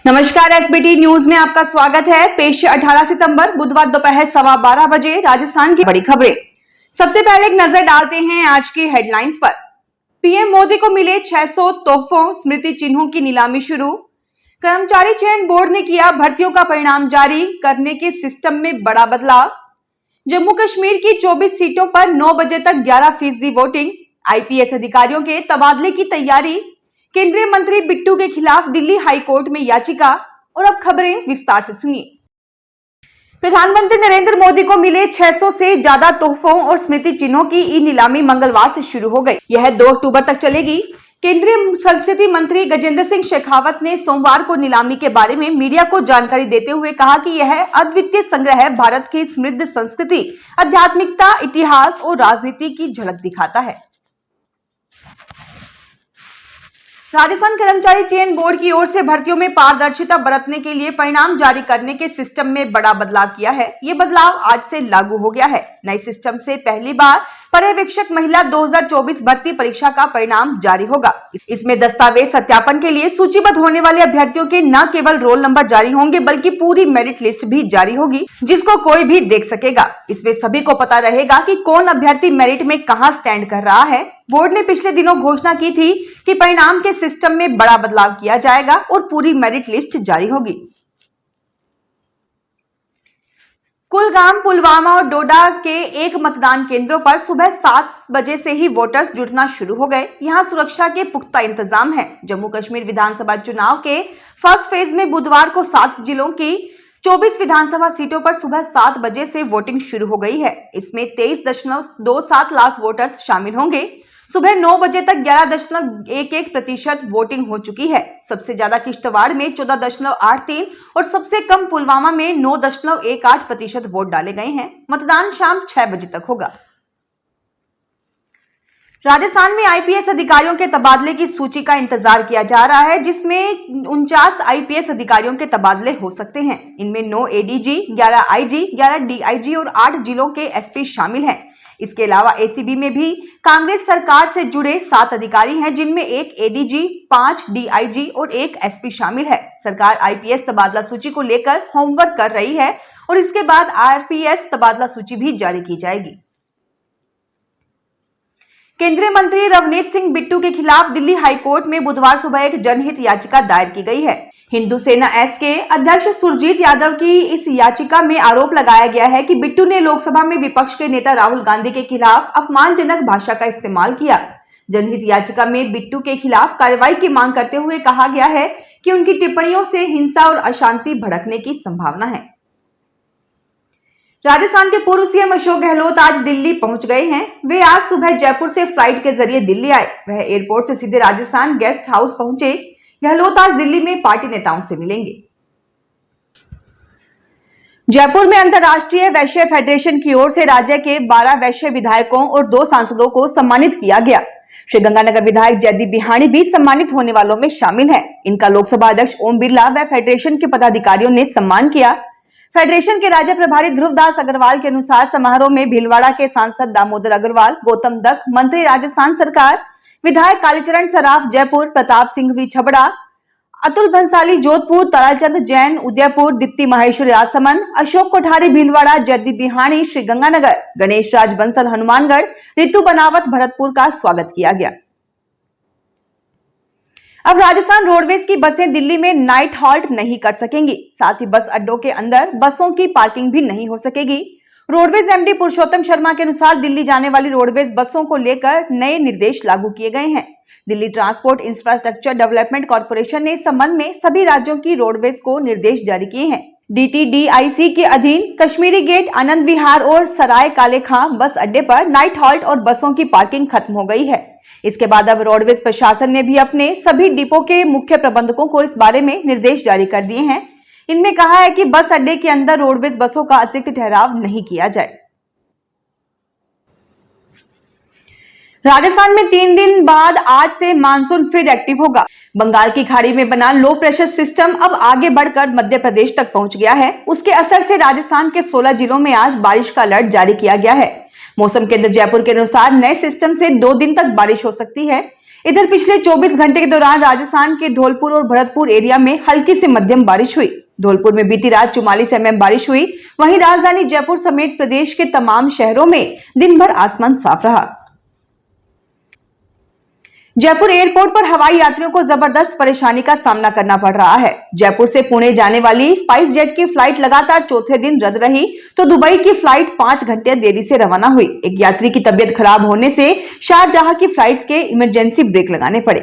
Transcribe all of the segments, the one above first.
नमस्कार, SBT news में आपका स्वागत है। पेश 18 सितंबर बुधवार दोपहर 12:15 बजे राजस्थान की बड़ी खबरें। सबसे पहले एक नजर डालते हैं आज की हेडलाइंस पर। पीएम मोदी को मिले 600 तोहफों, स्मृति चिन्हों की नीलामी शुरू। कर्मचारी चयन बोर्ड ने किया भर्तियों का परिणाम जारी करने के सिस्टम में बड़ा बदलाव। जम्मू कश्मीर की 24 सीटों पर 9 बजे तक 11% वोटिंग। आईपीएस अधिकारियों के तबादले की तैयारी। केंद्रीय मंत्री बिट्टू के खिलाफ दिल्ली हाई कोर्ट में याचिका। और अब खबरें विस्तार से सुनिए। प्रधानमंत्री नरेंद्र मोदी को मिले 600 से ज्यादा तोहफों और स्मृति चिन्हों की ई नीलामी मंगलवार से शुरू हो गई। यह 2 अक्टूबर तक चलेगी। केंद्रीय संस्कृति मंत्री गजेंद्र सिंह शेखावत ने सोमवार को नीलामी के बारे में मीडिया को जानकारी देते हुए कहा कि यह अद्वितीय संग्रह भारत की समृद्ध संस्कृति, आध्यात्मिकता, इतिहास और राजनीति की झलक दिखाता है। राजस्थान कर्मचारी चयन बोर्ड की ओर से भर्तियों में पारदर्शिता बरतने के लिए परिणाम जारी करने के सिस्टम में बड़ा बदलाव किया है। ये बदलाव आज से लागू हो गया है। नए सिस्टम से पहली बार पर्यवेक्षक महिला 2024 भर्ती परीक्षा का परिणाम जारी होगा। इसमें दस्तावेज सत्यापन के लिए सूचीबद्ध होने वाले अभ्यर्थियों के न केवल रोल नंबर जारी होंगे बल्कि पूरी मेरिट लिस्ट भी जारी होगी, जिसको कोई भी देख सकेगा। इसमें सभी को पता रहेगा कि कौन अभ्यर्थी मेरिट में कहां स्टैंड कर रहा है। बोर्ड ने पिछले दिनों घोषणा की थी कि परिणाम के सिस्टम में बड़ा बदलाव किया जाएगा और पूरी मेरिट लिस्ट जारी होगी। कुलगाम, पुलवामा और डोडा के एक मतदान केंद्रों पर सुबह 7 बजे से ही वोटर्स जुटना शुरू हो गए। यहां सुरक्षा के पुख्ता इंतजाम है। जम्मू कश्मीर विधानसभा चुनाव के फर्स्ट फेज में बुधवार को 7 जिलों की 24 विधानसभा सीटों पर सुबह 7 बजे से वोटिंग शुरू हो गई है। इसमें 23.27 लाख वोटर्स शामिल होंगे। सुबह 9 बजे तक 11.11% वोटिंग हो चुकी है। सबसे ज्यादा किश्तवाड़ में 14.83 और सबसे कम पुलवामा में 9.18% वोट डाले गए हैं। मतदान शाम 6 बजे तक होगा। राजस्थान में आईपीएस अधिकारियों के तबादले की सूची का इंतजार किया जा रहा है, जिसमें 49 आईपीएस अधिकारियों के तबादले हो सकते हैं। इनमें 9 एडीजी, 11 आईजी, 11 डीआईजी और 8 जिलों के एसपी शामिल हैं। इसके अलावा एसीबी में भी कांग्रेस सरकार से जुड़े 7 अधिकारी हैं, जिनमें 1 एडीजी, 5 डीआईजी और 1 एसपी शामिल है। सरकार आईपीएस तबादला सूची को लेकर होमवर्क कर रही है और इसके बाद आईपीएस तबादला सूची भी जारी की जाएगी। केंद्रीय मंत्री रवनीत सिंह बिट्टू के खिलाफ दिल्ली हाईकोर्ट में बुधवार सुबह एक जनहित याचिका दायर की गई है। हिंदू सेना एस के अध्यक्ष सुरजीत यादव की इस याचिका में आरोप लगाया गया है कि बिट्टू ने लोकसभा में विपक्ष के नेता राहुल गांधी के खिलाफ अपमानजनक भाषा का इस्तेमाल किया। जनहित याचिका में बिट्टू के खिलाफ कार्रवाई की मांग करते हुए कहा गया है कि उनकी टिप्पणियों से हिंसा और अशांति भड़कने की संभावना है। राजस्थान के पूर्व सीएम अशोक गहलोत आज दिल्ली पहुंच गए हैं। वे आज सुबह जयपुर से फ्लाइट के जरिए दिल्ली आए। वह एयरपोर्ट से सीधे राजस्थान गेस्ट हाउस पहुंचे। गहलोत आज दिल्ली में पार्टी नेताओं से मिलेंगे। जयपुर में अंतर्राष्ट्रीय वैश्य फेडरेशन की ओर से राज्य के 12 वैश्य विधायकों और 2 सांसदों को सम्मानित किया गया। श्रीगंगानगर विधायक जयदीप बिहाणी भी सम्मानित होने वालों में शामिल हैं। इनका लोकसभा अध्यक्ष ओम बिरला व फेडरेशन के पदाधिकारियों ने सम्मान किया। फेडरेशन के राज्य प्रभारी ध्रुवदास अग्रवाल के अनुसार समारोह में भीलवाड़ा के सांसद दामोदर अग्रवाल, गौतम दत्त मंत्री राजस्थान सरकार, विधायक कालीचरण सराफ जयपुर, प्रताप सिंघवी छबड़ा, अतुल भंसाली जोधपुर, ताराचंद जैन उदयपुर, दीप्ति माहेश्वरी राजसमंद, अशोक कोठारी भीलवाड़ा, जयदीप बिहाणी श्रीगंगानगर, गणेश राज बंसल हनुमानगढ़, रितु बनावत भरतपुर का स्वागत किया गया। अब राजस्थान रोडवेज की बसें दिल्ली में नाइट हॉल्ट नहीं कर सकेंगी। साथ ही बस अड्डों के अंदर बसों की पार्किंग भी नहीं हो सकेगी। रोडवेज एमडी पुरुषोत्तम शर्मा के अनुसार दिल्ली जाने वाली रोडवेज बसों को लेकर नए निर्देश लागू किए गए हैं। Delhi transport infrastructure development corporation ने इस संबंध में सभी राज्यों की रोडवेज को निर्देश जारी किए हैं। डीटीडीआईसी के अधीन कश्मीरी गेट, आनंद विहार और सराय काले खां बस अड्डे पर नाइट हॉल्ट और बसों की पार्किंग खत्म हो गई है। इसके बाद अब रोडवेज प्रशासन ने भी अपने सभी डिपो के मुख्य प्रबंधकों को इस बारे में निर्देश जारी कर दिए हैं। इनमें कहा है कि बस अड्डे के अंदर रोडवेज बसों का अतिरिक्त ठहराव नहीं किया जाए। राजस्थान में 3 दिन बाद आज से मानसून फिर एक्टिव होगा। बंगाल की खाड़ी में बना लो प्रेशर सिस्टम अब आगे बढ़कर मध्य प्रदेश तक पहुंच गया है। उसके असर से राजस्थान के 16 जिलों में आज बारिश का अलर्ट जारी किया गया है। मौसम केंद्र जयपुर के अनुसार नए सिस्टम से 2 दिन तक बारिश हो सकती है। इधर पिछले 24 घंटे के दौरान राजस्थान के धौलपुर और भरतपुर एरिया में हल्की से मध्यम बारिश हुई। धौलपुर में बीती रात 44 mm बारिश हुई। वहीं राजधानी जयपुर समेत प्रदेश के तमाम शहरों में दिन भर आसमान साफ रहा। जयपुर एयरपोर्ट पर हवाई यात्रियों को जबरदस्त परेशानी का सामना करना पड़ रहा है। जयपुर से पुणे जाने वाली स्पाइस जेट की फ्लाइट लगातार चौथे दिन रद्द रही, तो दुबई की फ्लाइट 5 घंटे देरी से रवाना हुई। एक यात्री की तबीयत खराब होने से शारजाह की फ्लाइट के इमरजेंसी ब्रेक लगाने पड़े।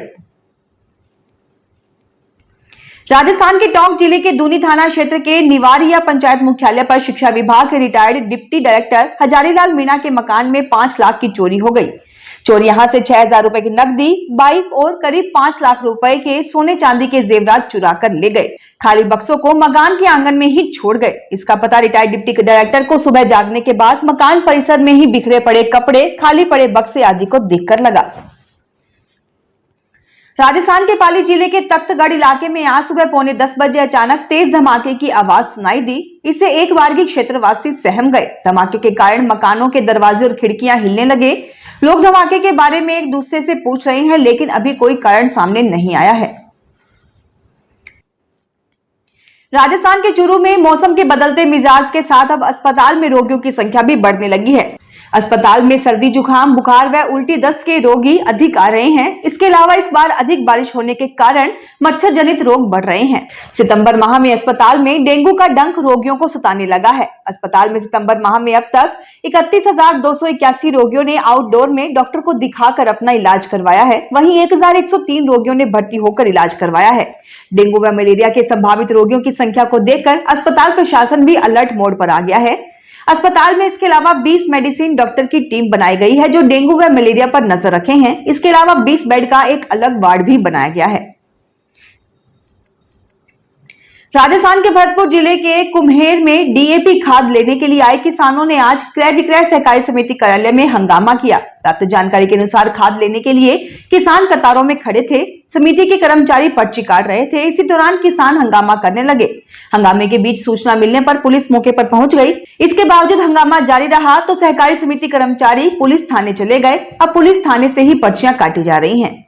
राजस्थान के टोंक जिले के दूनी थाना क्षेत्र के निवारिया पंचायत मुख्यालय पर शिक्षा विभाग के retired deputy director Hazarilal Meena के मकान में 5 लाख की चोरी हो गई। चोर यहां से 6,000 रुपए की नकदी, बाइक और करीब 5 लाख रुपए के सोने चांदी के जेवरात चुरा कर ले गए। खाली बक्सों को मकान के आंगन में ही छोड़ गए। इसका पता रिटायर्ड डिप्टी डायरेक्टर को सुबह जागने के बाद मकान परिसर में ही बिखरे पड़े कपड़े, खाली पड़े बक्से आदि को देखकर लगा। राजस्थान के पाली जिले के तख्तगढ़ इलाके में आज सुबह 9:45 बजे अचानक तेज धमाके की आवाज सुनाई दी। इससे एक बारगी क्षेत्रवासी सहम गए। धमाके के कारण मकानों के दरवाजे और खिड़कियां हिलने लगे। लोग धमाके के बारे में एक दूसरे से पूछ रहे हैं, लेकिन अभी कोई कारण सामने नहीं आया है। राजस्थान के चूरू में मौसम के बदलते मिजाज के साथ अब अस्पताल में रोगियों की संख्या भी बढ़ने लगी है। अस्पताल में सर्दी, जुकाम, बुखार व उल्टी दस्त के रोगी अधिक आ रहे हैं। इसके अलावा इस बार अधिक बारिश होने के कारण मच्छर जनित रोग बढ़ रहे हैं। सितंबर माह में अस्पताल में डेंगू का डंक रोगियों को सताने लगा है। अस्पताल में सितंबर माह में अब तक 31,281 रोगियों ने आउटडोर में डॉक्टर को दिखाकर अपना इलाज करवाया है। वहीं 1,103 रोगियों ने भर्ती होकर इलाज करवाया है। डेंगू व मलेरिया के संभावित रोगियों की संख्या को देखकर अस्पताल प्रशासन भी अलर्ट मोड पर आ गया है। अस्पताल में इसके अलावा 20 मेडिसिन डॉक्टर की टीम बनाई गई है जो डेंगू व मलेरिया पर नजर रखे हैं। इसके अलावा 20 बेड का एक अलग वार्ड भी बनाया गया है। राजस्थान के भरतपुर जिले के कुम्हेर में डीएपी खाद लेने के लिए आए किसानों ने आज क्रय विक्रय सहकारी समिति कार्यालय में हंगामा किया। प्राप्त जानकारी के अनुसार खाद लेने के लिए किसान कतारों में खड़े थे। समिति के कर्मचारी पर्ची काट रहे थे। इसी दौरान किसान हंगामा करने लगे। हंगामे के बीच सूचना मिलने पर पुलिस मौके पर पहुंच गई। इसके बावजूद हंगामा जारी रहा तो सहकारी समिति कर्मचारी पुलिस थाने चले गए। अब पुलिस थाने से ही पर्चियां काटी जा रही हैं।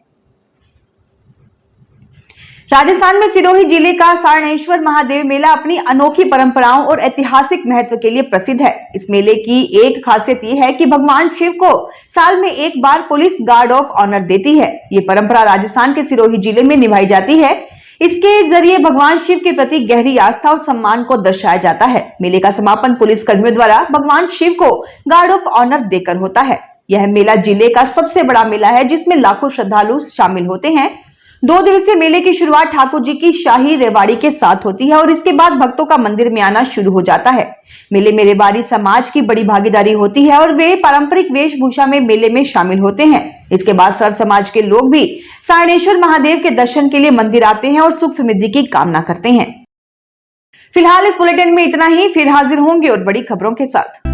राजस्थान में सिरोही जिले का सारणेश्वर महादेव मेला अपनी अनोखी परंपराओं और ऐतिहासिक महत्व के लिए प्रसिद्ध है। इस मेले की एक खासियत यह है कि भगवान शिव को साल में एक बार पुलिस गार्ड ऑफ ऑनर देती है। ये परंपरा राजस्थान के सिरोही जिले में निभाई जाती है। इसके जरिए भगवान शिव के प्रति गहरी आस्था और सम्मान को दर्शाया जाता है। मेले का समापन पुलिस कर्मियों द्वारा भगवान शिव को गार्ड ऑफ ऑनर देकर होता है। यह मेला जिले का सबसे बड़ा मेला है जिसमें लाखों श्रद्धालु शामिल होते हैं। 2 दिवसीय मेले की शुरुआत ठाकुर जी की शाही रेवाड़ी के साथ होती है और इसके बाद भक्तों का मंदिर में आना शुरू हो जाता है। मेले में रेवाड़ी समाज की बड़ी भागीदारी होती है और वे पारंपरिक वेशभूषा में मेले में शामिल होते हैं। इसके बाद सर्व समाज के लोग भी सारणेश्वर महादेव के दर्शन के लिए मंदिर आते हैं और सुख समृद्धि की कामना करते हैं। फिलहाल इस बुलेटिन में इतना ही। फिर हाजिर होंगे और बड़ी खबरों के साथ।